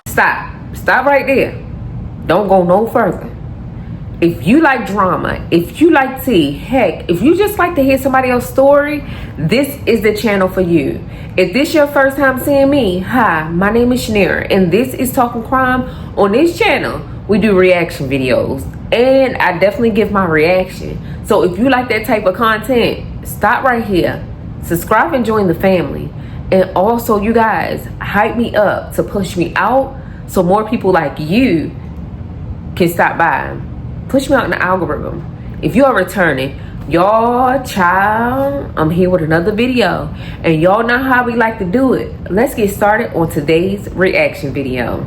Stop right there. Don't go no further. If you like drama, if you like tea, heck, if you just like to hear somebody else's story, this is the channel for you. If this your first time seeing me, hi, my name is Shaneria, and this is Talking Crime. On this channel, we do reaction videos, and I definitely give my reaction. So if you like that type of content, stop right here, subscribe and join the family. And also, you guys, hype me up to push me out so more people like you can stop by. Push me out in the algorithm. If you are returning, y'all, child, I'm here with another video, and y'all know how we like to do it. Let's get started on today's reaction video.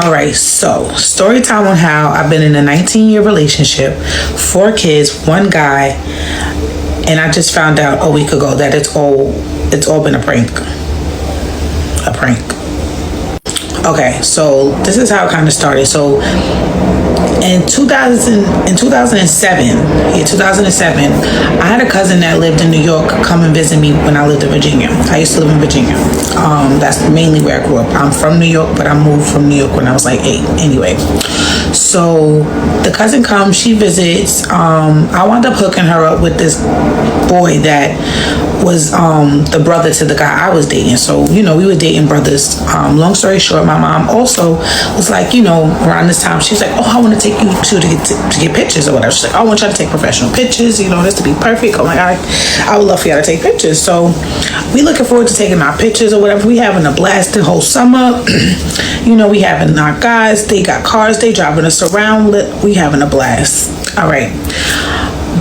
All right, so story time on how I've been in a 19-year relationship, 4 kids, 1 guy, and I just found out a week ago that it's all been a prank. A prank. Okay, so this is how it kind of started. So in 2007, I had a cousin that lived in New York come and visit me when I lived in Virginia. I used to live in Virginia. That's mainly where I grew up. I'm from New York, but I moved from New York when I was like 8. Anyway, so the cousin comes, she visits. I wound up hooking her up with this boy that was the brother to the guy I was dating. So, you know, we were dating brothers. Long story short, my mom also was like, you know, around this time, she's like, oh, I want to take you to get pictures or whatever. She's like, I want y'all to take professional pictures, you know, this to be perfect. Oh my God, I would love for y'all to take pictures. So we looking forward to taking our pictures or whatever. We having a blast the whole summer. You know, we having our guys, they got cars, they driving us around. We having a blast. All right.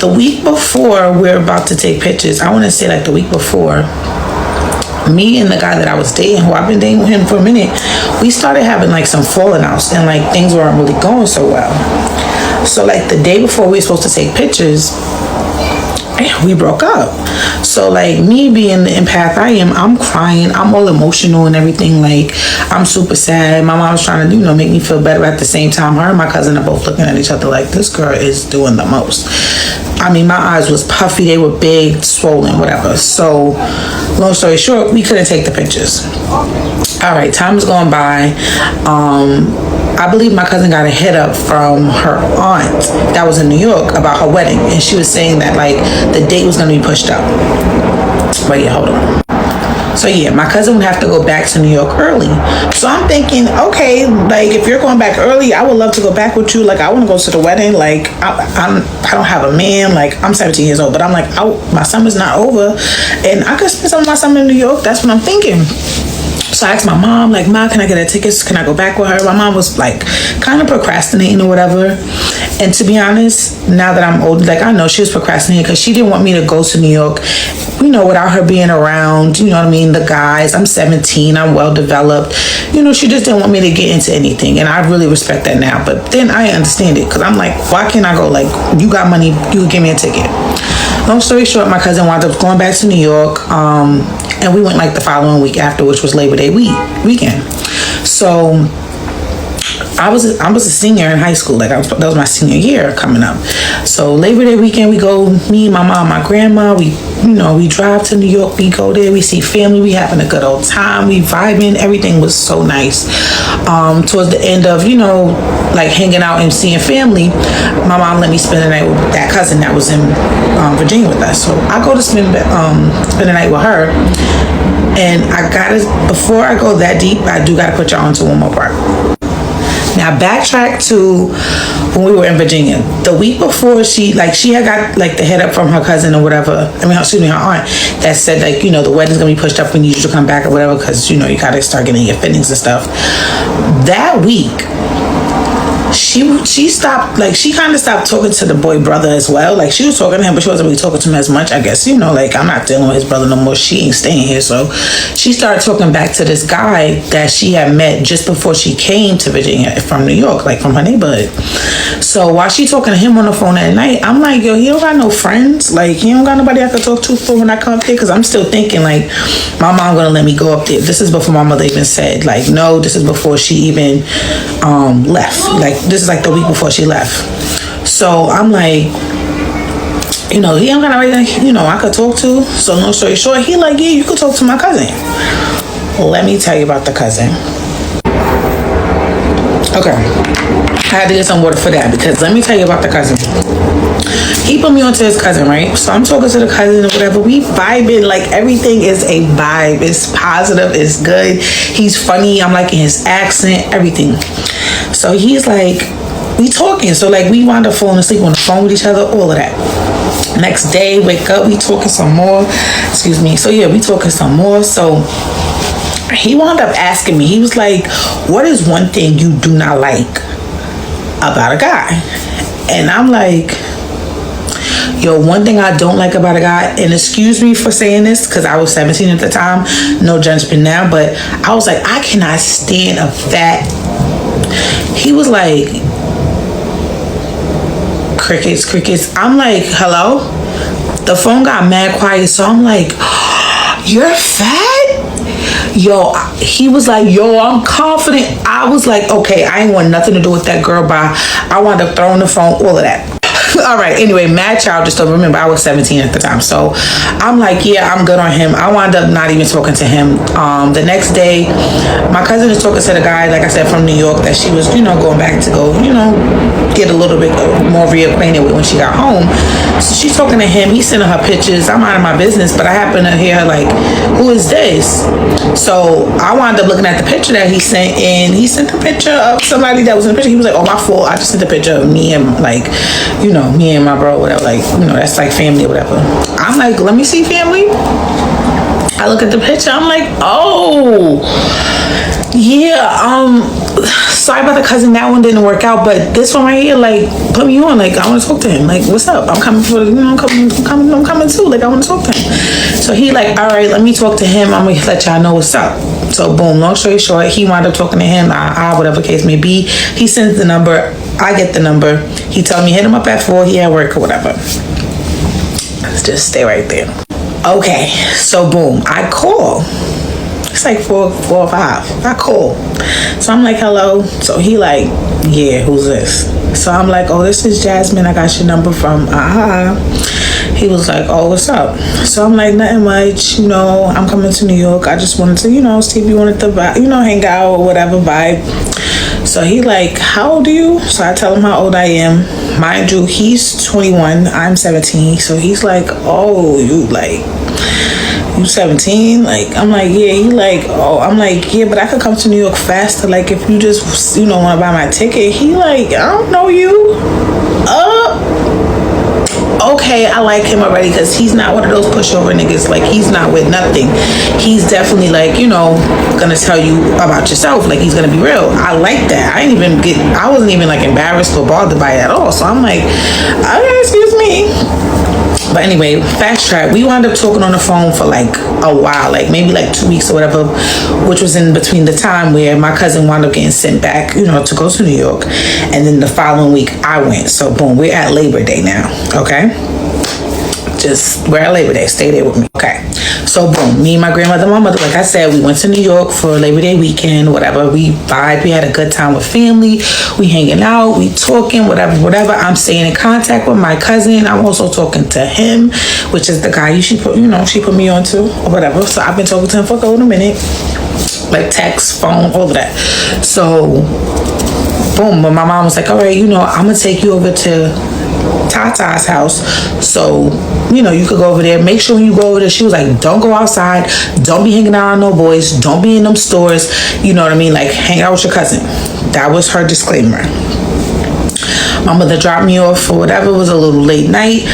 The week before we're about to take pictures, I want to say like the week before, me and the guy that I was dating, who I've been dating with him for a minute, we started having like some falling outs, and like things weren't really going so well. So like the day before we were supposed to take pictures, we broke up. So like me being the empath I am, I'm crying, I'm all emotional and everything. Like I'm super sad. My mom's trying to, you know, make me feel better. At the same time, her and my cousin are both looking at each other like, this girl is doing the most. I mean, my eyes was puffy, they were big, swollen, whatever. So long story short, we couldn't take the pictures. All right, time is going by. I believe my cousin got a hit up from her aunt that was in New York about her wedding, and she was saying that like the date was going to be pushed up. But yeah, hold on. So yeah, my cousin would have to go back to New York early. So I'm thinking, okay, like if you're going back early, I would love to go back with you. Like I want to go to the wedding. Like I don't have a man. Like I'm 17 years old, but I'm like, my summer's not over, and I could spend some of my summer in New York. That's what I'm thinking. So I asked my mom, like, Ma, can I get her tickets? Can I go back with her? My mom was like kind of procrastinating or whatever. And to be honest, now that I'm old, like I know she was procrastinating because she didn't want me to go to New York, you know, without her being around, you know what I mean? The guys, I'm 17, I'm well developed. You know, she just didn't want me to get into anything. And I really respect that now. But then I understand it because I'm like, why can't I go? Like, you got money, you could give me a ticket. Long story short, my cousin wound up going back to New York. And we went like the following week after, which was Labor Day weekend. So I was a senior in high school. Like that was my senior year coming up. So Labor Day weekend, we go, me, my mom, my grandma, we drive to New York, we go there, we see family, we having a good old time, we vibing, everything was so nice. Towards the end of, you know, like hanging out and seeing family, my mom let me spend the night with that cousin that was in Virginia with us. So I go to spend the night with her. And before I go that deep, I do gotta put y'all onto one more part. Now backtrack to when we were in Virginia. The week before she had got like the head up from her cousin or whatever. I mean, excuse me, her aunt that said like, you know, the wedding's gonna be pushed up, we need you to come back or whatever because, you know, you gotta start getting your fittings and stuff. That week, she stopped, like she kind of stopped talking to the boy brother as well. Like she was talking to him, but she wasn't really talking to him as much, I guess. You know, like I'm not dealing with his brother no more, she ain't staying here. So she started talking back to this guy that she had met just before she came to Virginia from New York, like from her neighborhood. So while she talking to him on the phone at night, I'm like, yo, he don't got no friends, like he don't got nobody I could talk to for when I come up there. Because I'm still thinking like my mom gonna let me go up there. This is before my mother even said like no. This is before she even left. Like this is like the week before she left. So I'm like, you know, he ain't got nobody, you know, I could talk to. So long story short, he like, yeah, you could talk to my cousin. Let me tell you about the cousin. Okay. I had to get some water for that because let me tell you about the cousin. He put me onto his cousin, right? So I'm talking to the cousin or whatever. We vibing, like everything is a vibe. It's positive, it's good. He's funny. I'm liking his accent, everything. So he's like, we talking. So like we wound up falling asleep on the phone with each other, all of that. Next day, wake up, we talking some more. Excuse me. So yeah, we talking some more. So he wound up asking me, he was like, what is one thing you do not like about a guy? And I'm like, yo, one thing I don't like about a guy, and excuse me for saying this because I was 17 at the time, no judgment now, but I was like, I cannot stand a fat. He was like, crickets. I'm like, hello? The phone got mad quiet, so I'm like, you're fat? Yo, he was like, yo, I'm confident. I was like, okay, I ain't want nothing to do with that girl, but I wound up throwing the phone, all of that. All right, anyway, mad child, just don't remember, I was 17 at the time. So I'm like, yeah, I'm good on him. I wound up not even talking to him. The next day, my cousin is talking to the guy, like I said, from New York, that she was, going back to go, get a little bit more reacquainted with when she got home. So she's talking to him. He's sending her pictures. I'm out of my business, but I happen to hear her like, who is this? So I wound up looking at the picture that he sent, and he sent a picture of somebody that was in the picture. He was like, oh, my fault. I just sent a picture of me and like, me and my bro, whatever, like, that's like family or whatever. I'm like, let me see family. I look at the picture, I'm like, oh, yeah, sorry about the cousin, that one didn't work out, but this one right here, like, put me on, like, I want to talk to him, like, what's up? I'm coming for, I'm coming too, like, I want to talk to him. So he like, all right, let me talk to him, I'm gonna let y'all know what's up. So boom, long story short, he wound up talking to him, whatever case may be. He sends the number, I get the number. He told me hit him up at 4, he at work or whatever. Let's just stay right there. Okay, so boom, I call. It's like 4 or 5. I call. So I'm like, hello. So he like, yeah, who's this? So I'm like, oh, this is Jasmine. I got your number from He was like, oh, what's up? So I'm like, nothing much. I'm coming to New York. I just wanted to, see if you wanted to, hang out or whatever vibe. So he like, how old are you? So I tell him how old I am. Mind you, he's 21. I'm 17. So he's like, oh, you 17? Like, I'm like, yeah. He like, oh, I'm like, yeah, but I could come to New York faster. Like, if you just, want to buy my ticket. He like, I don't know you. Okay, I like him already because he's not one of those pushover niggas. Like, he's not with nothing. He's definitely like, gonna tell you about yourself. Like, he's gonna be real. I like that. I wasn't even like embarrassed or bothered by it at all. So I'm like, okay, excuse me. But anyway, fast track, we wound up talking on the phone for like a while, like maybe like 2 weeks or whatever, which was in between the time where my cousin wound up getting sent back, to go to New York. And then the following week I went. So boom, we're at Labor Day now, okay? We're at Labor Day, stay there with me, okay? So boom, me and my grandmother, my mother, like I said, we went to New York for Labor Day weekend, whatever. We vibed, we had a good time with family, we hanging out, we talking, whatever. I'm staying in contact with my cousin. I'm also talking to him, which is the guy she put me on to or whatever. So I've been talking to him for a little minute, like text, phone, all of that. So boom, but my mom was like, all right, I'm gonna take you over to Tata's house, so you could go over there. Make sure when you go over there, she was like, don't go outside, don't be hanging out on no boys, don't be in them stores, you know what I mean, like hang out with your cousin. That was her disclaimer. My mother dropped me off or whatever. It was a little late night.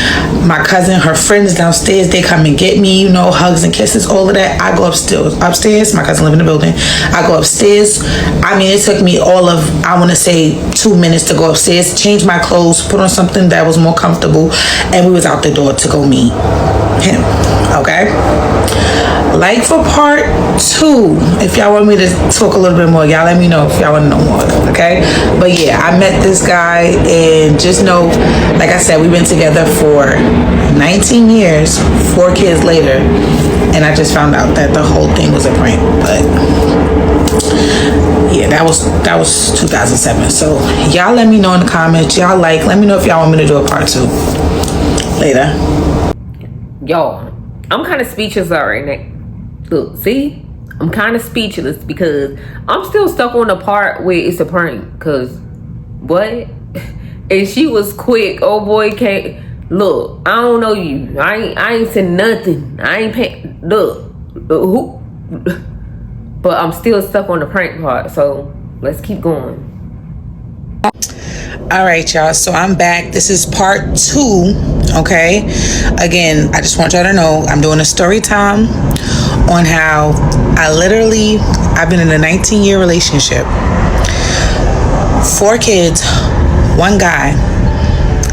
My cousin, her friends downstairs, they come and get me, hugs and kisses, all of that. I go upstairs. My cousin live in the building. I go upstairs. I mean, it took me all of, I want to say 2 minutes to go upstairs, change my clothes, put on something that was more comfortable, and we was out the door to go meet him, okay? Like for part 2, if y'all want me to talk a little bit more, y'all let me know if y'all want to know more, okay? But yeah, I met this guy, and just know, like I said, we've been together for 19 years, 4 kids later, and I just found out that the whole thing was a prank. But yeah, that was 2007. So y'all let me know in the comments. Y'all let me know if y'all want me to do a part 2 later. Y'all, I'm kind of speechless already. Look, see, I'm kind of speechless because I'm still stuck on the part where it's a prank. Because what? And she was quick. Oh boy, can't look. I don't know you. I ain't said nothing. I ain't paying. Look, who? But I'm still stuck on the prank part. So let's keep going. All right, y'all. So I'm back. This is part 2. Okay. Again, I just want y'all to know I'm doing a story time on how I've been in a 19-year relationship, 4 kids, 1 guy,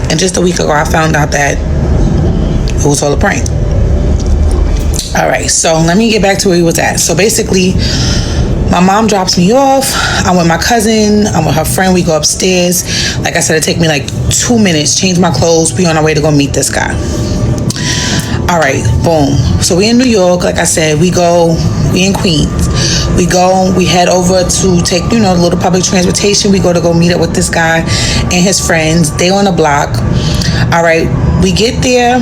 and just a week ago I found out that it was all a prank. All right, so let me get back to where we was at. So basically, my mom drops me off. I'm with my cousin. I'm with her friend. We go upstairs. Like I said, it take me like 2 minutes, change my clothes. We on our way to go meet this guy. All right, boom. So we in New York. Like I said, we in Queens. We head over to take, a little public transportation. We go meet up with this guy and his friends. They on the block. All right, we get there.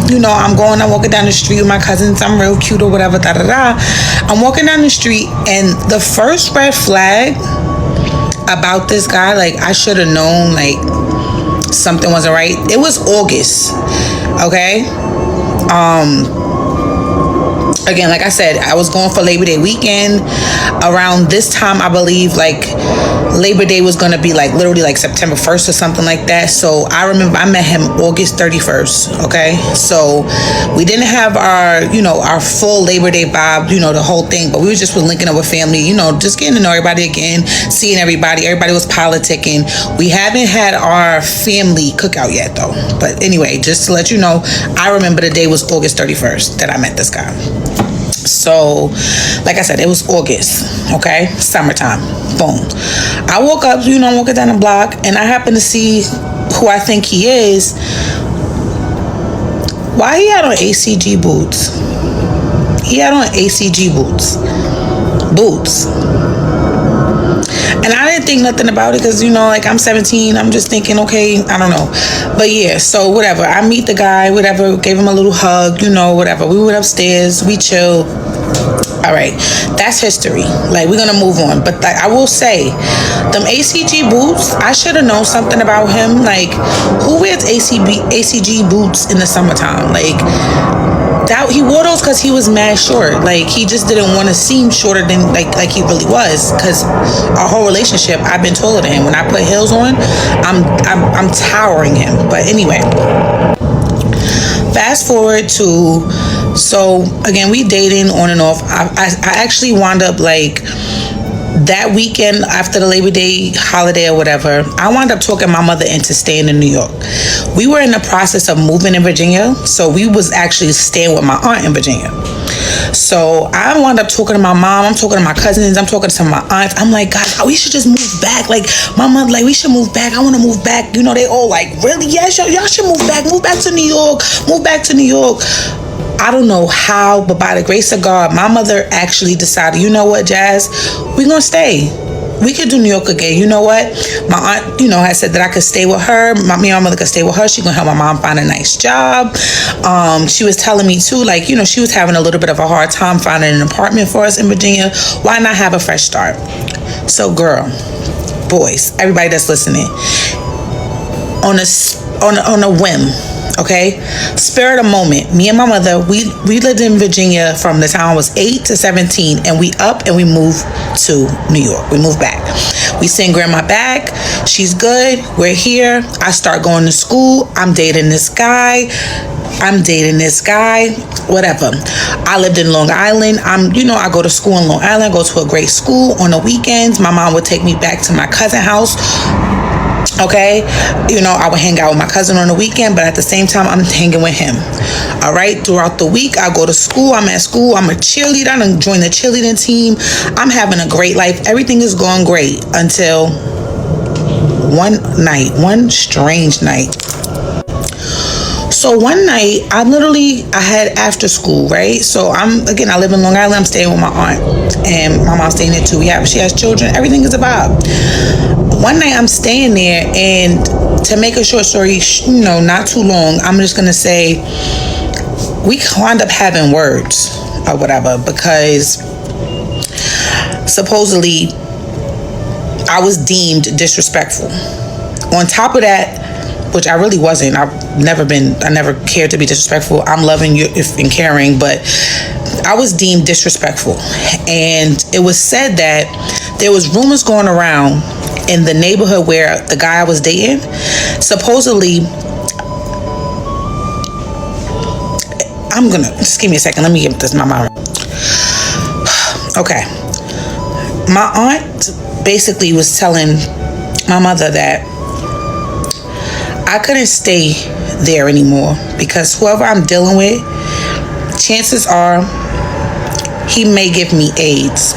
I'm walking down the street with my cousins. I'm real cute or whatever, I'm walking down the street, and the first red flag about this guy, like, I should have known, like, something wasn't right. It was August, okay? Again, like I said, I was going for Labor Day weekend. Around this time, I believe, like, Labor Day was going to be, like, literally, like, September 1st or something like that. So I remember I met him August 31st, okay? So we didn't have our full Labor Day vibe, the whole thing. But we were linking up with family, just getting to know everybody again, seeing everybody. Everybody was politicking. We haven't had our family cookout yet, though. But anyway, just to let you know, I remember the day was August 31st that I met this guy. So, like I said, it was August, okay? Summertime. Boom. I woke up, I'm walking down the block, and I happen to see who I think he is. Why he had on ACG boots? He had on ACG boots. And I didn't think nothing about it because, I'm 17. I'm just thinking, okay, I don't know. But yeah, so whatever. I meet the guy, whatever, gave him a little hug, whatever. We went upstairs, we chilled. All right, that's history. Like, we're going to move on. But I will say, them ACG boots, I should have known something about him. Like, who wears ACG boots in the summertime? Like, that he wore those because he was mad short. Like, he just didn't want to seem shorter than like he really was. Because our whole relationship, I've been taller than him. When I put heels on, I'm towering him. But anyway, fast forward to, so again, we dating on and off. I actually wound up, like, that weekend after the Labor Day holiday or whatever, I wound up talking my mother into staying in New York. We were in the process of moving in Virginia, so we was actually staying with my aunt in Virginia. So I wound up talking to my mom, I'm talking to my cousins, I'm talking to some of my aunts. I'm like, guys, we should just move back. Like, my mom, like, we should move back. I want to move back. They all like, really? Yes, y'all should move back to New York. Move back to New York. I don't know how, but by the grace of God, my mother actually decided, you know what, Jazz, we're going to stay. We could do New York again. You know what? My aunt, had said that I could stay with her. Me and my mother could stay with her. She gonna help my mom find a nice job. She was telling me too, like, she was having a little bit of a hard time finding an apartment for us in Virginia. Why not have a fresh start? So, girl, boys, everybody that's listening, on a whim, okay, spur of the moment, me and my mother, we lived in Virginia from the time I was 8 to 17, and we moved to New York. We moved back. We send grandma back. She's good. We're here. I start going to school. I'm dating this guy. Whatever. I lived in Long Island. I go to school in Long Island. I go to a great school. On the weekends, my mom would take me back to my cousin's house. Okay, I would hang out with my cousin on the weekend, but at the same time, I'm hanging with him. All right, throughout the week, I go to school. I'm at school. I'm a cheerleader. I'm joining the cheerleading team. I'm having a great life. Everything is going great until one strange night. So one night, I had after school, right? So I live in Long Island. I'm staying with my aunt, and my mom's staying there too. She has children. Everything is a vibe. One night I'm staying there, and to make a short story, not too long, I'm just gonna say we wound up having words or whatever, because supposedly I was deemed disrespectful. On top of that, which I really wasn't. I never cared to be disrespectful. I'm loving you and caring, but I was deemed disrespectful. And it was said that there was rumors going around in the neighborhood where the guy I was dating, supposedly, just give me a second. Let me get this in my mind. Okay. My aunt basically was telling my mother that I couldn't stay there anymore because whoever I'm dealing with, chances are he may give me AIDS.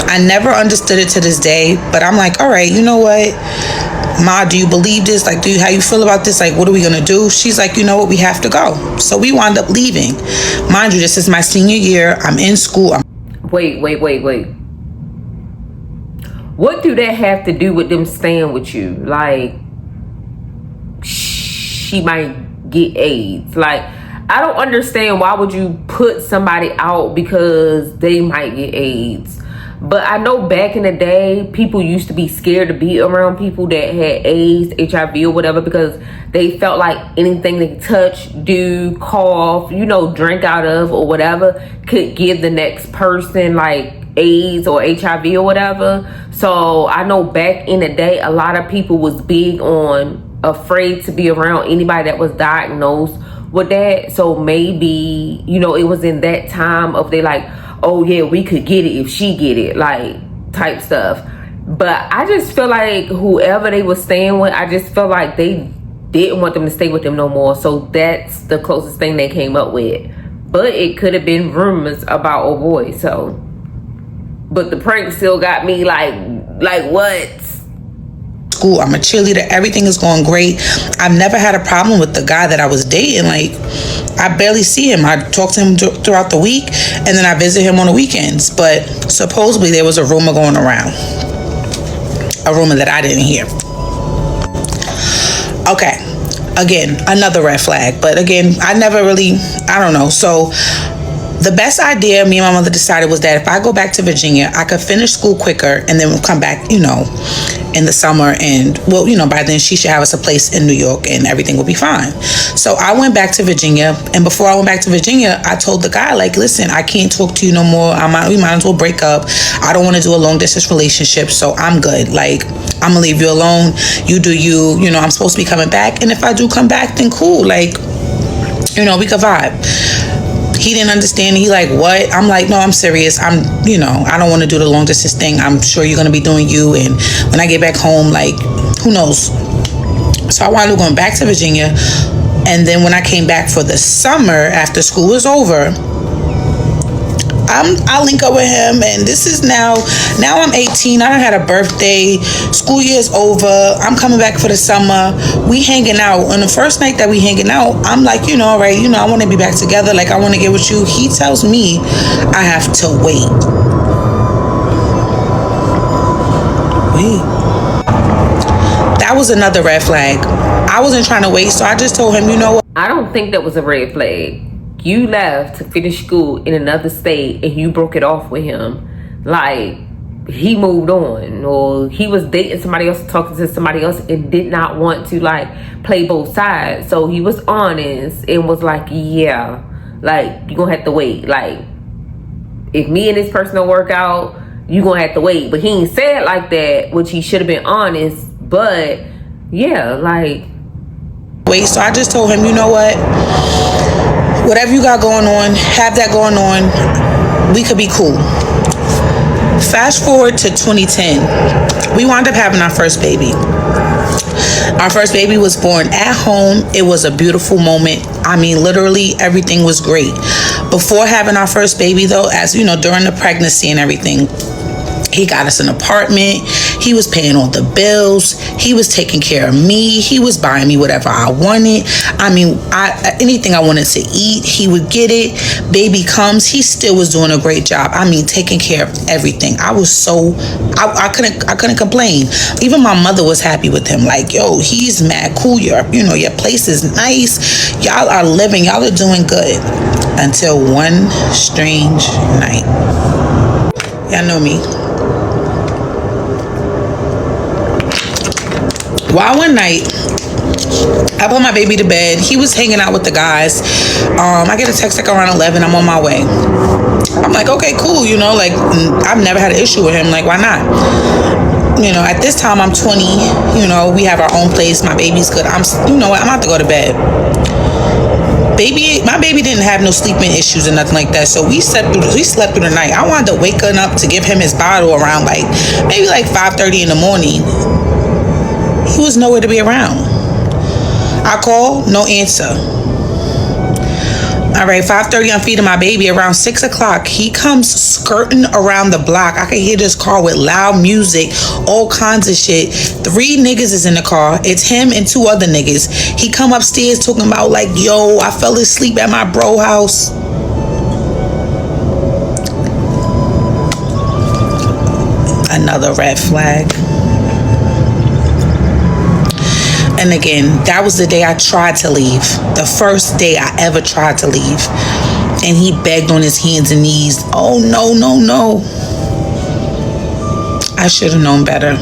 I never understood it to this day, but I'm like, all right, you know what? Ma, do you believe this? Like, how you feel about this? Like, what are we gonna do? She's like, you know what? We have to go. So we wound up leaving. Mind you, this is my senior year. I'm in school. Wait. What do that have to do with them staying with you? Like, she might get AIDS. Like, I don't understand why would you put somebody out because they might get AIDS. But I know back in the day, people used to be scared to be around people that had AIDS, HIV, or whatever, because they felt like anything they touch, do, cough, drink out of or whatever could give the next person like AIDS or HIV or whatever. So I know back in the day, a lot of people was big on afraid to be around anybody that was diagnosed with that. So maybe, it was in that time of they like, oh yeah, we could get it if she get it, like type stuff. But I just feel like whoever they was staying with, I just feel like they didn't want them to stay with them no more. So that's the closest thing they came up with. But it could have been rumors about old boy. So, but the prank still got me like what? School, I'm a cheerleader. Everything is going great. I've never had a problem with the guy that I was dating. Like, I barely see him. I talk to him throughout the week, and then I visit him on the weekends. But supposedly there was a rumor going around. A rumor that I didn't hear. Okay. Again, another red flag. But again, I don't know. So the best idea me and my mother decided was that if I go back to Virginia, I could finish school quicker and then we'll come back, in the summer, and by then she should have us a place in New York and everything will be fine. So I went back to Virginia, and before I went back to Virginia, I told the guy, like, listen, I can't talk to you no more. We might as well break up. I don't want to do a long distance relationship, so I'm good. Like, I'm gonna leave you alone. You do you. I'm supposed to be coming back, and if I do come back, then cool. Like, we could vibe. He didn't understand. He like, what? I'm like, no, I'm serious. I don't want to do the long distance thing. I'm sure you're going to be doing you. And when I get back home, like, who knows? So I wound up going back to Virginia. And then when I came back for the summer after school was over, I'll link up with him, and this is now I'm 18. I done had a birthday. School year's over. I'm coming back for the summer. We hanging out. On the first night that we hanging out, I'm like, all right, I want to be back together. Like, I want to get with you. He tells me I have to wait. That was another red flag. I wasn't trying to wait, so I just told him, what? I don't think that was a red flag. You left to finish school in another state and you broke it off with him. Like, he moved on, or he was dating somebody else, talking to somebody else, and did not want to like play both sides. So he was honest and was like, yeah, like, you're gonna have to wait. Like, if me and this person don't work out, you're gonna have to wait. But he ain't said like that, which he should have been honest. But yeah, like, wait. So I just told him, what? Whatever you got going on, have that going on. We could be cool. Fast forward to 2010. We wound up having our first baby. Our first baby was born at home. It was a beautiful moment. I mean, literally everything was great. Before having our first baby, though, as during the pregnancy and everything, he got us an apartment. He was paying all the bills. He was taking care of me. He was buying me whatever I wanted. I mean, anything I wanted to eat, he would get it. Baby comes, he still was doing a great job. I mean, taking care of everything. I couldn't complain. Even my mother was happy with him. Like, yo, he's mad cool. Your place is nice. Y'all are living. Y'all are doing good. Until one strange night. Y'all know me. Why one night I put my baby to bed. He was hanging out with the guys. I get a text like around 11. I'm on my way. I'm like, okay, cool. You know, like, I've never had an issue with him. Like, why not? You know, at this time, I'm 20. You know, we have our own place. My baby's good. You know what? I'm about to go to bed. My baby didn't have no sleeping issues or nothing like that. So we slept through the night. I wanted to wake up to give him his bottle around maybe 5:30 in the morning. He was nowhere to be around. I called, no answer. All right, 5:30, I'm feeding my baby. Around 6 o'clock, he comes skirting around the block. I can hear this car with loud music, all kinds of shit. 3 niggas is in the car. It's him and 2 other niggas. He come upstairs talking about like, yo, I fell asleep at my bro house. Another red flag. And again, that was the day I tried to leave. The first day I ever tried to leave. And he begged on his hands and knees. Oh, no, no, no. I should have known better.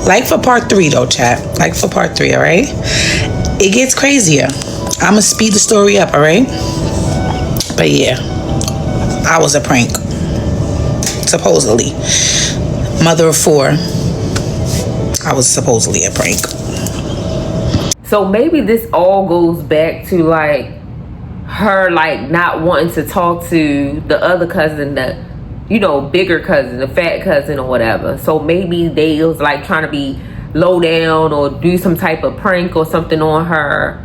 Like for part 3, though, chat. Like for part 3, all right? It gets crazier. I'm going to speed the story up, all right? But yeah, I was a prank. Supposedly. Mother of 4. I was supposedly a prank. So maybe this all goes back to like her like not wanting to talk to the other cousin, the bigger cousin, the fat cousin or whatever. So maybe they was like trying to be low down or do some type of prank or something on her.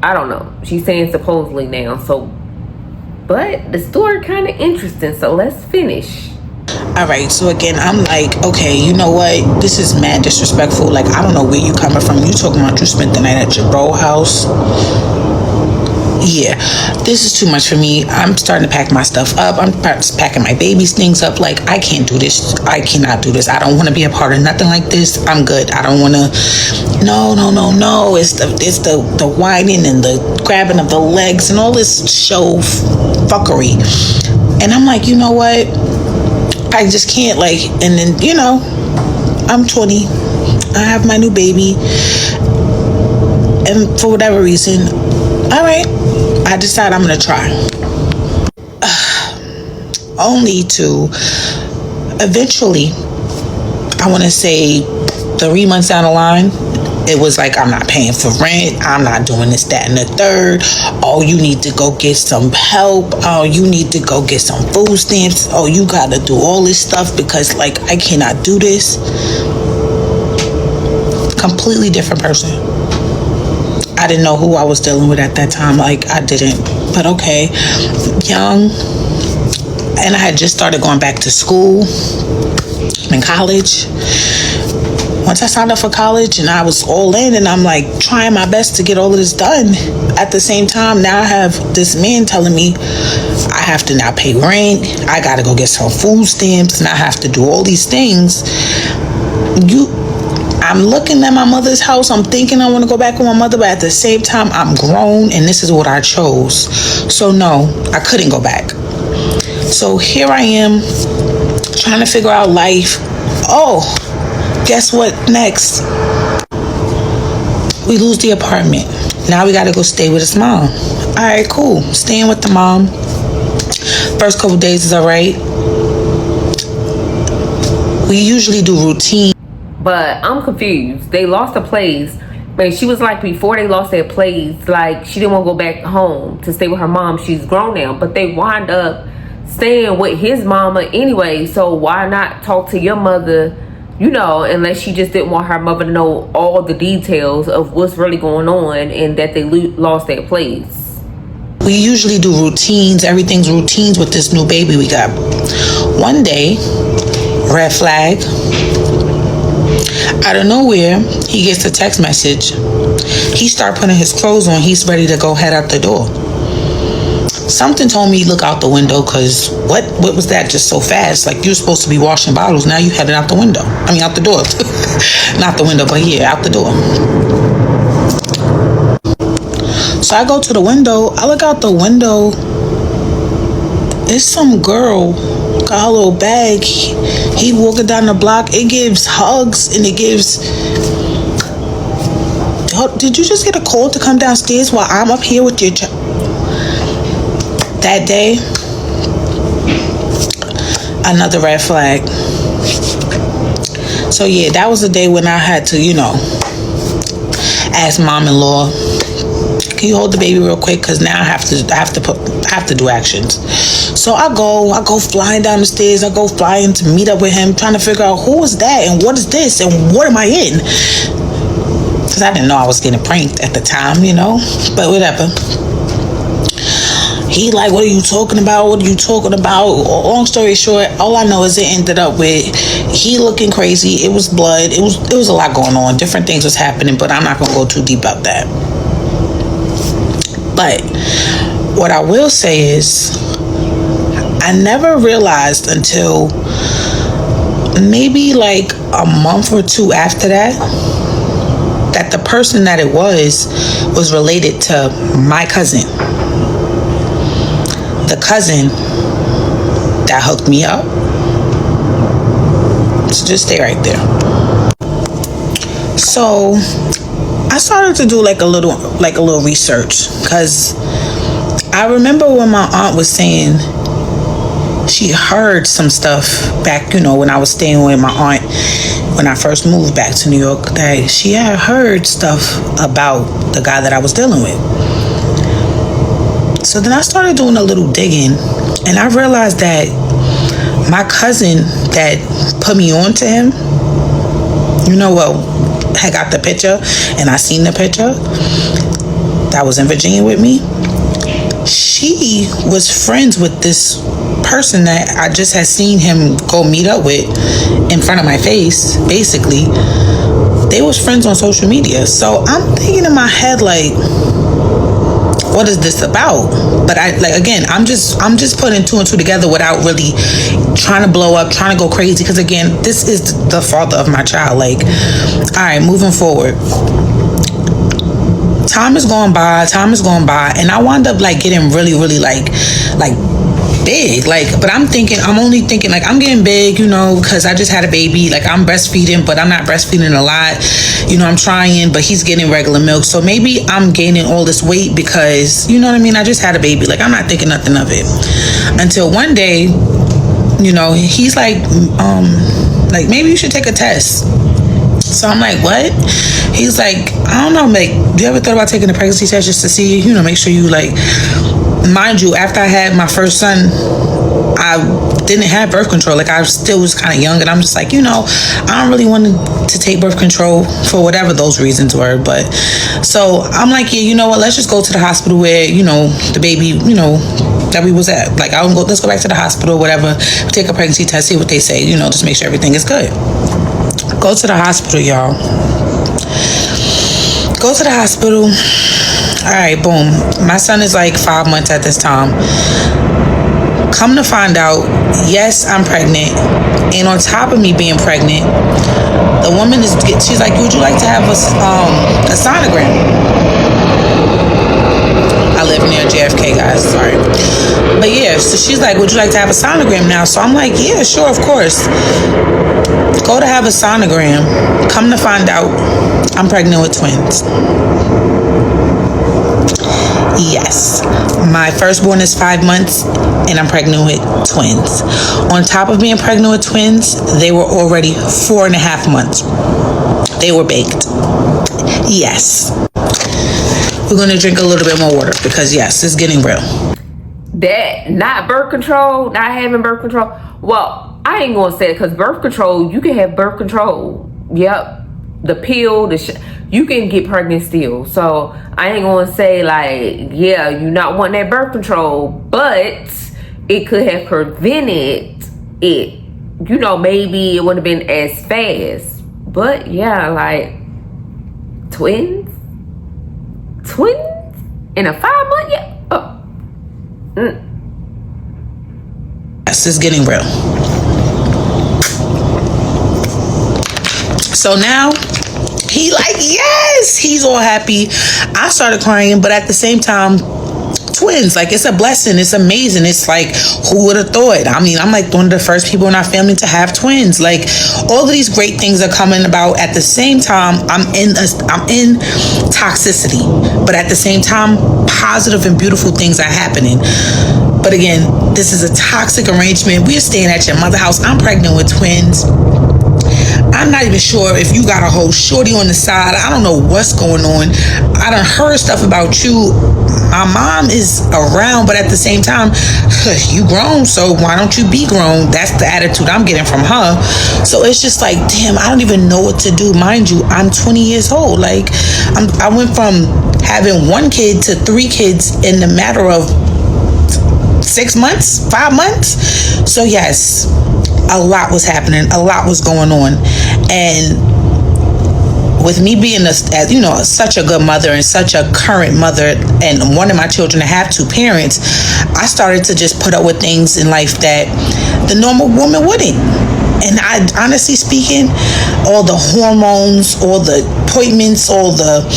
I don't know. She's saying supposedly now. So, but the story kind of interesting. So let's finish. All right, so again, I'm like, okay, you know what? This is mad disrespectful. Like, I don't know where you coming from. You talking about you spent the night at your bro house? Yeah, this is too much for me. I'm starting to pack my stuff up. I'm packing my baby's things up. Like, I can't do this. I cannot do this. I don't want to be a part of nothing like this. I'm good. I don't want to. No. It's the whining and the grabbing of the legs and all this show fuckery. And I'm like, you know what? I just can't, and then, I'm 20. I have my new baby. And for whatever reason, all right, I decide I'm going to try. Only to eventually, I want to say 3 months down the line, it was like, I'm not paying for rent. I'm not doing this, that, and the third. Oh, you need to go get some help. Oh, you need to go get some food stamps. Oh, you got to do all this stuff because, I cannot do this. Completely different person. I didn't know who I was dealing with at that time. I didn't. But okay. Young. And I had just started going back to school in college. Once I signed up for college and I was all in and I'm trying my best to get all of this done. At the same time, now I have this man telling me I have to now pay rent. I got to go get some food stamps and I have to do all these things. I'm looking at my mother's house. I'm thinking I want to go back with my mother, but at the same time, I'm grown and this is what I chose. So no, I couldn't go back. So here I am trying to figure out life. Oh, guess what next? We lose the apartment. Now we got to go stay with his mom. All right, cool. Staying with the mom. First couple days is all right. We usually do routine. But I'm confused. They lost a place. But she was before they lost their place, she didn't want to go back home to stay with her mom. She's grown now. But they wind up staying with his mama anyway. So why not talk to your mother, unless she just didn't want her mother to know all the details of what's really going on and that they lost their place. We usually do routines. Everything's routines with this new baby we got. One day, red flag. Out of nowhere, he gets a text message. He start putting his clothes on. He's ready to go head out the door. Something told me look out the window because what was that just so fast? You're supposed to be washing bottles. Now you headed out the window. Out the door. Not the window, but yeah, out the door. So I go to the window. I look out the window. it's some girl got her little bag. He walking down the block. It gives hugs and it gives. Oh, did you just get a call to come downstairs while I'm up here with your child? That day, another red flag. So yeah, that was the day when I had to, ask mom-in-law, can you hold the baby real quick? Because now I have to do actions. So I go flying down the stairs. I go flying to meet up with him, trying to figure out who is that and what is this and what am I in? Because I didn't know I was getting pranked at the time, but whatever. He like, what are you talking about? What are you talking about? Long story short, all I know is it ended up with he looking crazy. It was blood. It was a lot going on. Different things was happening, but I'm not going to go too deep about that. But what I will say is I never realized until maybe like a month or two after that the person that it was related to my cousin. The cousin that hooked me up. So just stay right there. So I started to do like a little research, because I remember when my aunt was saying she heard some stuff back, when I was staying with my aunt when I first moved back to New York, that she had heard stuff about the guy that I was dealing with. So then I started doing a little digging, and I realized that my cousin that put me on to him, I got the picture, and I seen the picture that was in Virginia with me. She was friends with this person that I just had seen him go meet up with in front of my face. Basically, they was friends on social media. So I'm thinking in my head, like, what is this about? But I'm just putting two and two together without really trying to blow up, trying to go crazy. Because again, this is the father of my child. Like, all right, moving forward. Time is going by, and I wound up like getting really, really like big. But I'm only thinking like I'm getting big, because I just had a baby. Like, I'm breastfeeding, but I'm not breastfeeding a lot. I'm trying, but he's getting regular milk. So maybe I'm gaining all this weight because, I just had a baby. Like, I'm not thinking nothing of it. Until one day, he's like maybe you should take a test. So I'm like, what? He's like, I don't know, like, do you ever thought about taking a pregnancy test just to see, make sure you like, mind you, after I had my first son, I didn't have birth control. Like, I still was kind of young, and I'm just like, I don't really want to take birth control for whatever those reasons were. But so I'm like, yeah, you know what? Let's just go to the hospital where, the baby, that we was at. Like, let's go back to the hospital, whatever, take a pregnancy test, see what they say, just make sure everything is good. Go to the hospital, y'all. Go to the hospital. All right, boom. My son is like 5 months at this time. Come to find out, yes, I'm pregnant. And on top of me being pregnant, the woman she's like, would you like to have a sonogram? I live near JFK, guys, sorry. But yeah, so she's like, would you like to have a sonogram now? So I'm like, yeah, sure, of course. Go to have a sonogram. Come to find out, I'm pregnant with twins. Yes, my firstborn is 5 months and I'm pregnant with twins. On top of being pregnant with twins, they were already 4.5 months. They were baked. Yes. We're going to drink a little bit more water because yes, it's getting real. That, not birth control, not having birth control. Well, I ain't going to say it, because birth control, you can have birth control. Yep. The pill, you can get pregnant still. So I ain't going to say like, yeah, you not want that birth control, but it could have prevented it. Maybe it wouldn't have been as fast. But yeah, like twins in a 5 month, yeah. Oh. Yes, it's getting real. So now he like, yes, he's all happy. I started crying, but at the same time, twins. Like, it's a blessing. It's amazing. It's like, who would have thought? I mean, I'm like one of the first people in our family to have twins. Like, all of these great things are coming about. At the same time, I'm in toxicity, but at the same time, positive and beautiful things are happening. But again, this is a toxic arrangement. We're staying at your mother's house. I'm pregnant with twins. I'm not even sure if you got a whole shorty on the side. I don't know what's going on. I done heard stuff about you. My mom is around, but at the same time, you grown, so why don't you be grown? That's the attitude I'm getting from her. So it's just like, damn, I don't even know what to do. Mind you, I'm 20 years old. Like, I went from having 1 kid to 3 kids in the matter of 6 months, 5 months. So yes, a lot was happening, a lot was going on. And with me being such a good mother and such a current mother, and wanting my children to have 2 parents, I started to just put up with things in life that the normal woman wouldn't. And I, honestly speaking, all the hormones, all the appointments, all the,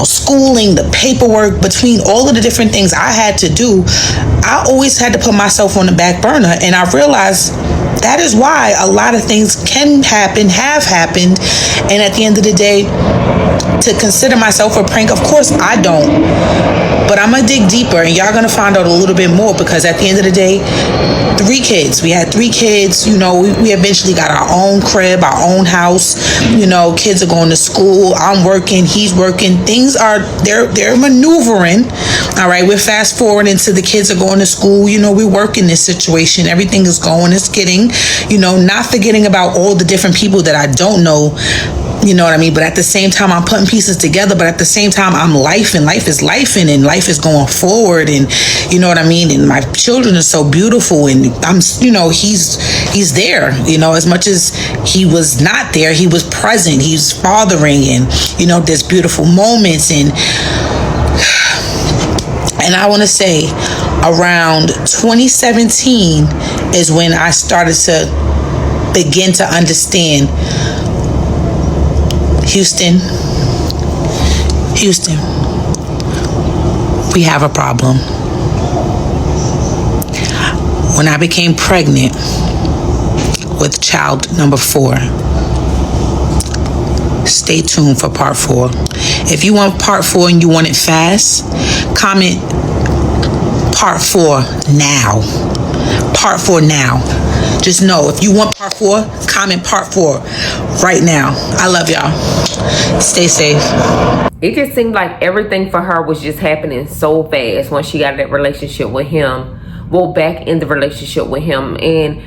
schooling, the paperwork, between all of the different things I had to do, I always had to put myself on the back burner. And I realized that is why a lot of things can happen, have happened. And at the end of the day, to consider myself a prank, of course I don't. But I'm going to dig deeper, and y'all going to find out a little bit more, because at the end of the day, 3 kids. We had 3 kids. We eventually got our own crib, our own house. Kids are going to school. I'm working. He's working. Things are, they're maneuvering. All right. We're fast forwarding to the kids are going to school. We're working this situation. Everything is going. It's getting, not forgetting about all the different people that I don't know. You know what I mean? But at the same time, I'm putting pieces together. But at the same time, I'm lifing. Life is lifing, and life is going forward. And you know what I mean? And my children are so beautiful. And I'm, he's there. As much as he was not there, he was present. He's fathering, and there's beautiful moments. And I want to say around 2017 is when I started to begin to understand. Houston, we have a problem. When I became pregnant with child number 4, stay tuned for part 4. If you want part 4 and you want it fast, comment part 4 now. Part 4 now. Just know, if you want part 4, comment part 4 right now. I love y'all. Stay safe. It just seemed like everything for her was just happening so fast once she got in that relationship with him. Well, back in the relationship with him. And,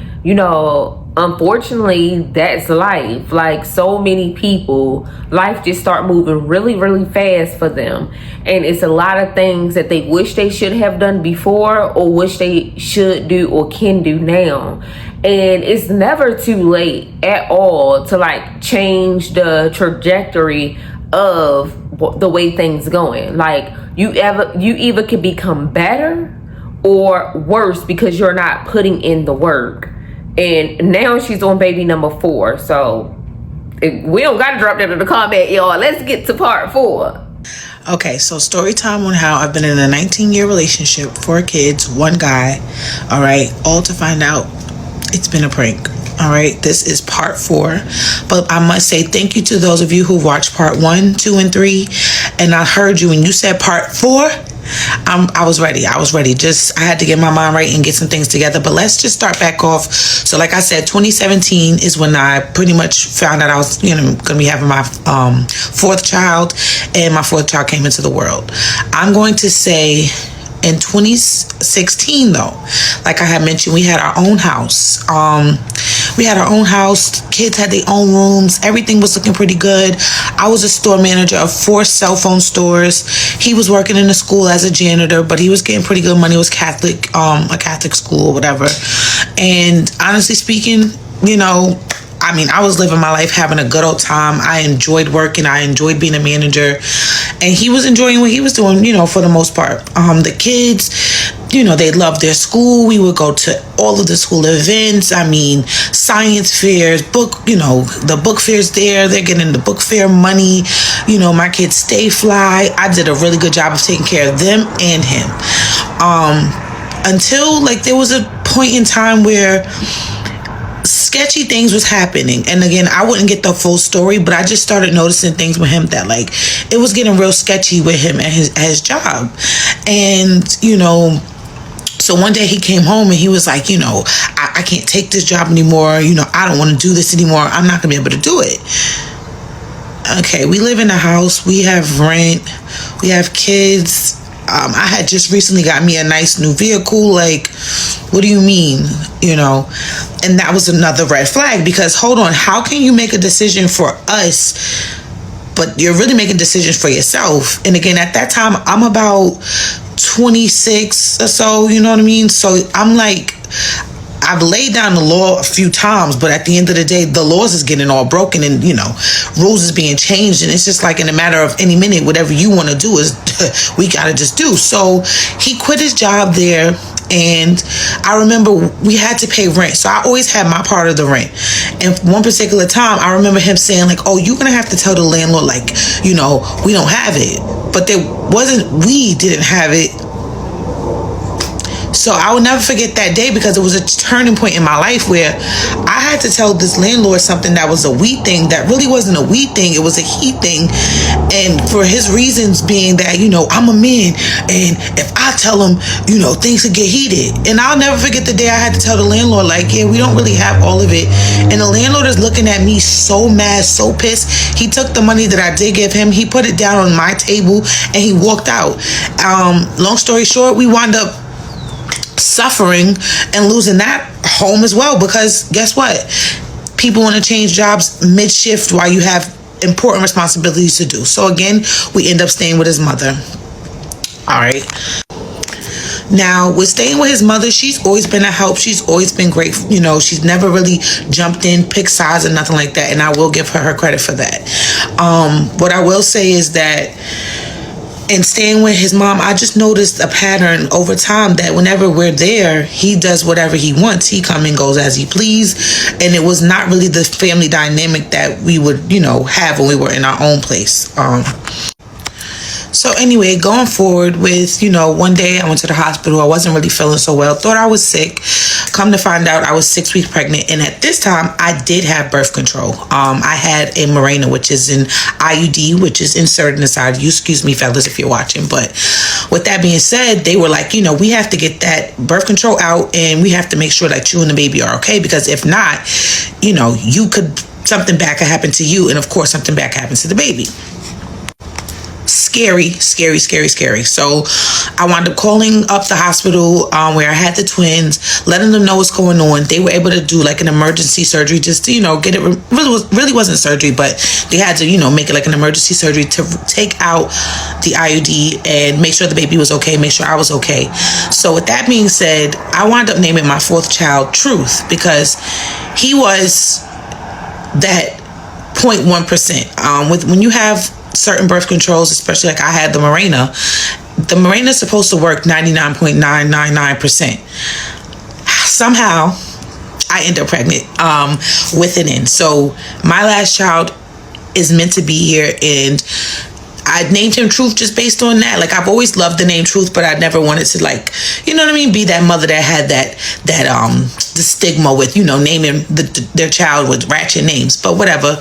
unfortunately, that's life. Like, so many people, life just start moving really, really fast for them. And it's a lot of things that they wish they should have done before, or wish they should do or can do now. And it's never too late at all to change the trajectory of the way things going. Like, you either can become better or worse because you're not putting in the work. And now she's on baby number 4. So we don't got to drop that in the comment, y'all. Let's get to part 4. Okay, so story time on how I've been in a 19-year relationship, 4 kids, 1 guy. All right, all to find out it's been a prank. All right, this is part 4. But I must say thank you to those of you who watched part 1, 2, and 3. And I heard you when you said part 4. I was ready. I had to get my mind right and get some things together. But let's just start back off. So like I said, 2017 is when I pretty much found out I was going to be having my 4th child, and my 4th child came into the world. I'm going to say in 2016, though, like I had mentioned, we had our own house. Kids had their own rooms. Everything was looking pretty good. I was a store manager of 4 cell phone stores. He was working in the school as a janitor, but he was getting pretty good money. It was Catholic, a Catholic school or whatever. And honestly speaking, I was living my life, having a good old time. I enjoyed working. I enjoyed being a manager. And he was enjoying what he was doing, for the most part. The kids, they loved their school. We would go to all of the school events. Science fairs, the book fairs there. They're getting the book fair money. My kids stay fly. I did a really good job of taking care of them and him. Until like there was a point in time where sketchy things was happening. And again, I wouldn't get the full story, but I just started noticing things with him that like it was getting real sketchy with him at his job. And so one day he came home and he was like, I can't take this job anymore. I don't want to do this anymore. I'm not gonna be able to do it. Okay, we live in a house, we have rent, we have kids. I had just recently got me a nice new vehicle. Like, what do you mean? And that was another red flag, because hold on, how can you make a decision for us, but you're really making decisions for yourself? And again, at that time, I'm about 26 or so, you know what I mean? So I'm like, I've laid down the law a few times, but at the end of the day, the laws is getting all broken, and rules is being changed, and it's just like in a matter of any minute, whatever you want to do is we gotta just do. So he quit his job there, and I remember we had to pay rent, so I always had my part of the rent. And one particular time, I remember him saying like, "Oh, you're gonna have to tell the landlord, like, we don't have it." But we didn't have it. So I will never forget that day, because it was a turning point in my life where I had to tell this landlord something that was a we thing that really wasn't a we thing. It was a he thing. And for his reasons being that, I'm a man, and if I tell him, things could get heated. And I'll never forget the day I had to tell the landlord, like, yeah, we don't really have all of it. And the landlord is looking at me so mad, so pissed. He took the money that I did give him, he put it down on my table, and he walked out. Long story short, we wound up suffering and losing that home as well, because guess what? People want to change jobs mid-shift while you have important responsibilities to do. So again, we end up staying with his mother. All right. Now, with staying with his mother, she's always been a help. She's always been great. She's never really jumped in, picked sides, or nothing like that. And I will give her credit for that. What I will say is that in staying with his mom, I just noticed a pattern over time that whenever we're there, he does whatever he wants. He comes and goes as he please. And it was not really the family dynamic that we would, have when we were in our own place. So anyway, going forward with, one day I went to the hospital. I wasn't really feeling so well. Thought I was sick. Come to find out, I was 6 weeks pregnant. And at this time, I did have birth control. I had a Mirena, which is an IUD, which is inserted inside you. Excuse me, fellas, if you're watching. But with that being said, they were like, we have to get that birth control out, and we have to make sure that you and the baby are okay. Because if not, something bad could happen to you. And of course, something bad happens to the baby. Scary. So I wound up calling up the hospital where I had the twins, letting them know what's going on. They were able to do like an emergency surgery just to, get it. Really wasn't surgery, but they had to, make it like an emergency surgery to take out the IUD and make sure the baby was okay, make sure I was okay. So with that being said, I wound up naming my fourth child Truth, because he was that 0.1%. When you have certain birth controls, especially like I had the Mirena is supposed to work 99.999%. Somehow I end up pregnant with an N. So my last child is meant to be here, and I named him Truth just based on that. Like, I've always loved the name Truth, but I never wanted to, like, be that mother that had the stigma with, naming their child with ratchet names. But whatever.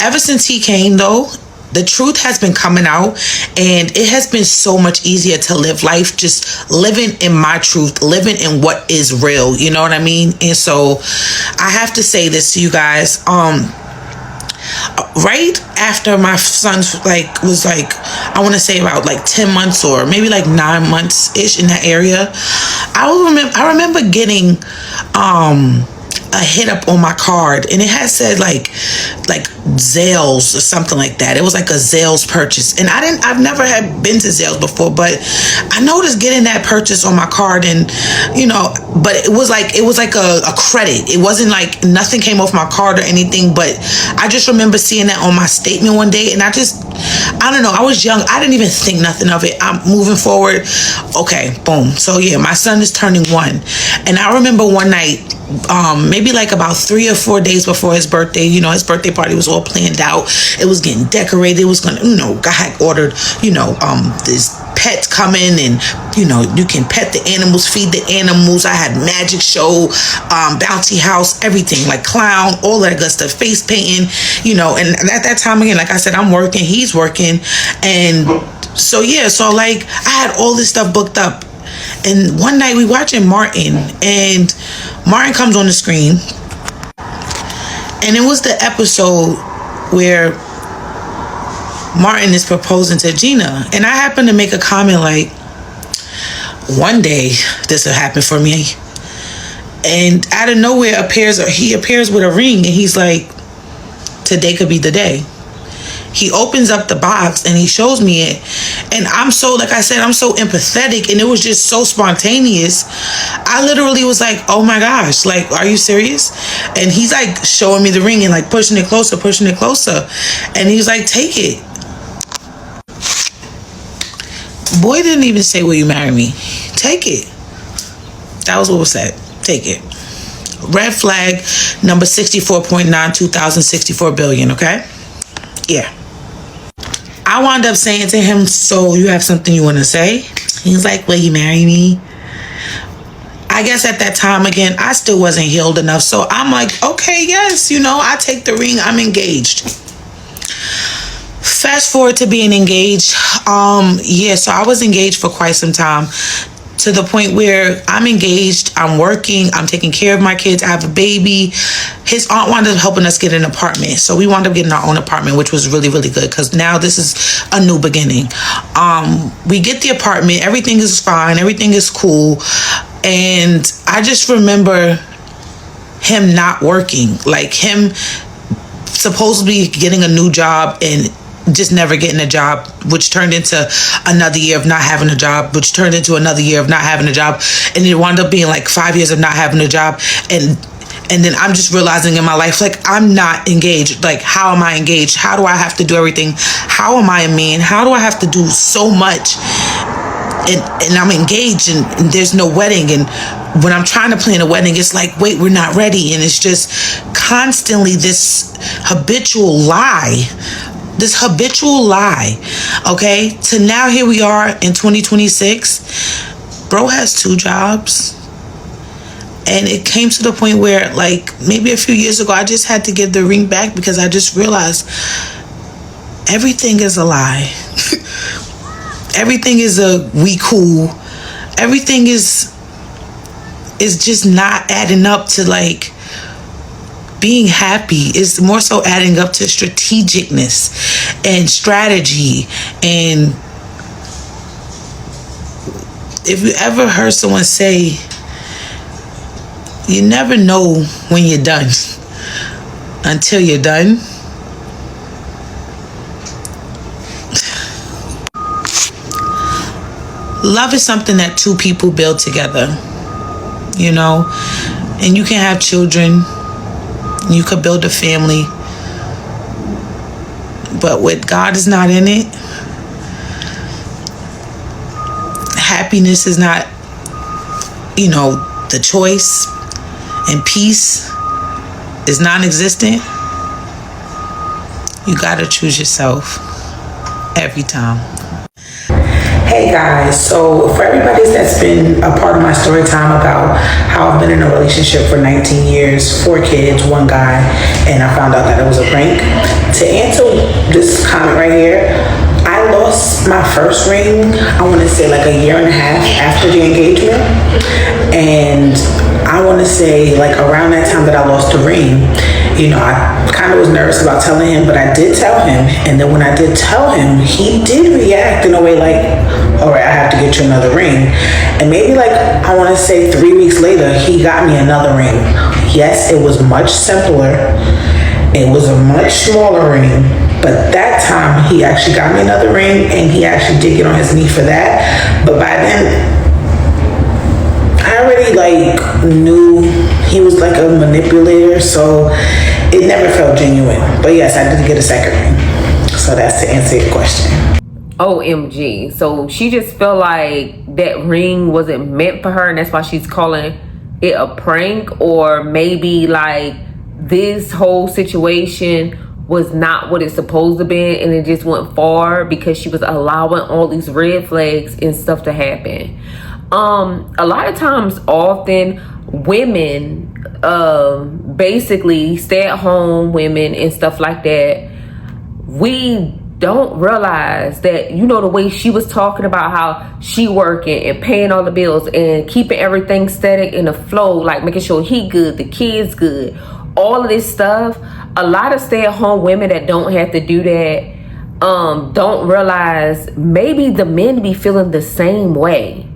Ever since he came, though, the truth has been coming out, and it has been so much easier to live life just living in my truth, living in what is real. You know what I mean? And so I have to say this to you guys. Right after my son was I want to say about 10 months or maybe 9 months ish in that area, I remember getting a hit up on my card, and it had said like Zales or something like that. It was like a Zales purchase, and I've never had been to Zales before, but I noticed getting that purchase on my card, and but it was like a credit. It wasn't like nothing came off my card or anything, but I just remember seeing that on my statement one day, and I don't know, I was young, I didn't even think nothing of it. I'm moving forward. Okay, boom. So yeah, my son is turning 1, and I remember one night, maybe about 3 or 4 days before his birthday, his birthday party was all planned out. It was getting decorated. It was gonna, God had ordered, this pets coming, and you know, you can pet the animals, feed the animals. I had magic show, bouncy house, everything, like clown, all that good stuff, face painting, you know. And at that time, again, like I said, I'm working, he's working, and so yeah, so like I had all this stuff booked up. And one night we watching Martin, and Martin comes on the screen, and it was the episode where Martin is proposing to Gina. And I happened to make a comment like, one day this will happen for me. And out of nowhere he appears with a ring, and he's like, today could be the day. He opens up the box and he shows me it. And I'm so, like I said, I'm so empathetic, and it was just so spontaneous. I literally was like, oh my gosh, like, are you serious? And he's like showing me the ring and like pushing it closer. And he's like, take it. Boy didn't even say, will you marry me? Take it. That was what was said. Take it. Red flag number 64.9, 2064 billion, okay? Yeah. I wound up saying to him, so you have something you want to say? He's like, will you marry me? I guess at that time, again, I still wasn't healed enough. So I'm like, okay, yes, you know, I take the ring. I'm engaged. Fast forward to being engaged. Yeah, so I was engaged for quite some time, to the point where I'm engaged, I'm working, I'm taking care of my kids, I have a baby. His aunt wound up helping us get an apartment. So we wound up getting our own apartment, which was really, really good, because now this is a new beginning. We get the apartment, everything is fine, everything is cool. And I just remember him not working, like him supposedly getting a new job and just never getting a job, which turned into another year of not having a job, which turned into another year of not having a job, and it wound up being like 5 years of not having a job. And then I'm just realizing in my life, like, I'm not engaged. Like, how am I engaged? How do I have to do everything? How am I a man? How do I have to do so much? And I'm engaged, and there's no wedding. And when I'm trying to plan a wedding, it's like, wait, we're not ready. And it's just constantly this habitual lie. Okay? To now, here we are in 2026. Bro has 2 jobs. And it came to the point where, like, maybe a few years ago, I just had to give the ring back, because I just realized everything is a lie. Everything is a we cool. Everything is just not adding up to, like, being happy. Is more so adding up to strategicness and strategy. And if you ever heard someone say, you never know when you're done until you're done, love is something that 2 people build together, you know. And you can have children, you could build a family, but when God is not in it, happiness is not, you know, the choice, and peace is non-existent. You gotta choose yourself every time. Hey guys, so for everybody that's been a part of my story time about how I've been in a relationship for 19 years, 4 kids, 1 guy, and I found out that it was a prank. To answer this comment right here, I lost my first ring, I want to say like a year and a half after the engagement. And I want to say like around that time that I lost the ring, you know, I kind of was nervous about telling him, but I did tell him. And then when I did tell him, he did react in a way like, all right, I have to get you another ring. And maybe like, I want to say 3 weeks later, he got me another ring. Yes, it was much simpler. It was a much smaller ring. But that time, he actually got me another ring, and he actually did get on his knee for that. But by then, I already like knew he was like a manipulator, so it never felt genuine. But yes, I did get a second ring. So that's to answer your question. OMG. So she just felt like that ring wasn't meant for her, and that's why she's calling it a prank. Or maybe like this whole situation was not what it's supposed to be, and it just went far because she was allowing all these red flags and stuff to happen. A lot of times, often women, basically stay-at-home women and stuff like that, we don't realize that, you know, the way she was talking about how she working and paying all the bills and keeping everything static in the flow, like making sure he good, the kids good, all of this stuff. A lot of stay-at-home women that don't have to do that don't realize maybe the men be feeling the same way.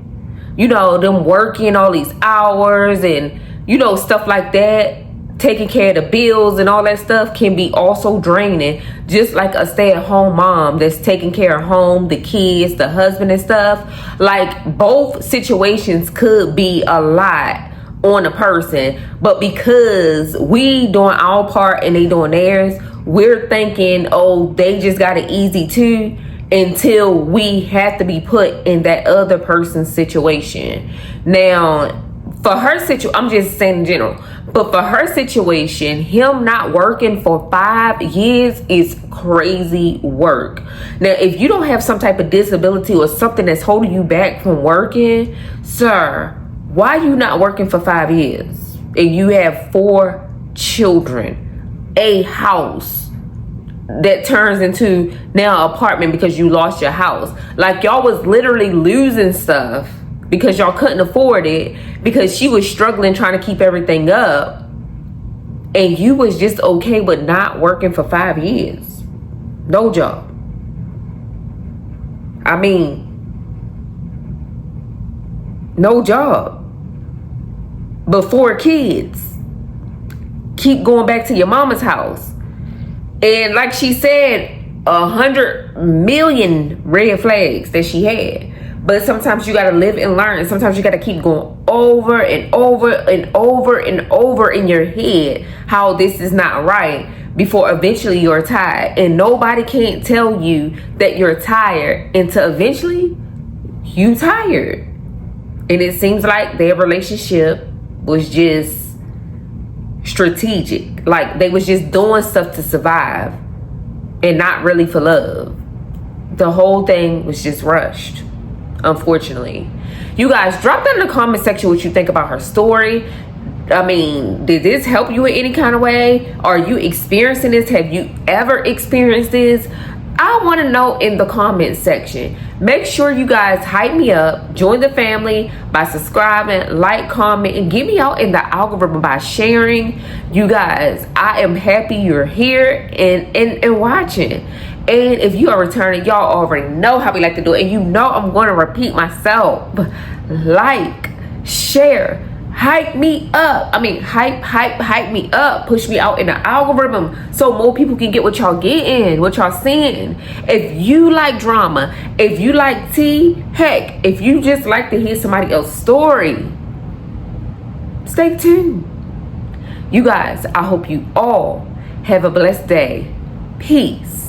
You know, them working all these hours and, you know, stuff like that, taking care of the bills and all that stuff can be also draining. Just like a stay-at-home mom that's taking care of home, the kids, the husband and stuff. Like, both situations could be a lot on a person, but because we doing our part and they doing theirs, we're thinking, oh, they just got it easy too, until we have to be put in that other person's situation. Now, for her situation, I'm just saying in general, but for her situation, him not working for 5 years is crazy work. Now, if you don't have some type of disability or something that's holding you back from working, sir, why are you not working for 5 years? And you have 4 children, a house that turns into now an apartment because you lost your house. Like, y'all was literally losing stuff because y'all couldn't afford it, because she was struggling trying to keep everything up, and you was just okay with not working for 5 years. No job. I mean, no job. But 4 kids. Keep going back to your mama's house. And like she said, 100 million red flags that she had. But sometimes you got to live and learn. Sometimes you got to keep going over and over and over and over in your head how this is not right before eventually you're tired. And nobody can't tell you that you're tired until eventually you tired. And it seems like their relationship was just strategic. Like, they was just doing stuff to survive and not really for love. The whole thing was just rushed, unfortunately. You guys, drop down in the comment section what you think about her story. I mean, did this help you in any kind of way? Are you experiencing this? Have you ever experienced this? I want to know in the comment section. Make sure you guys hype me up. Join the family by subscribing, like, comment, and get me out in the algorithm by sharing. You guys, I am happy you're here and watching. And if you are returning, y'all already know how we like to do it. And you know I'm going to repeat myself. Like, share, hype me up. I mean, hype me up. Push me out in the algorithm so more people can get what y'all getting, what y'all seeing. If you like drama, if you like tea, heck, if you just like to hear somebody else's story, stay tuned. You guys, I hope you all have a blessed day. Peace.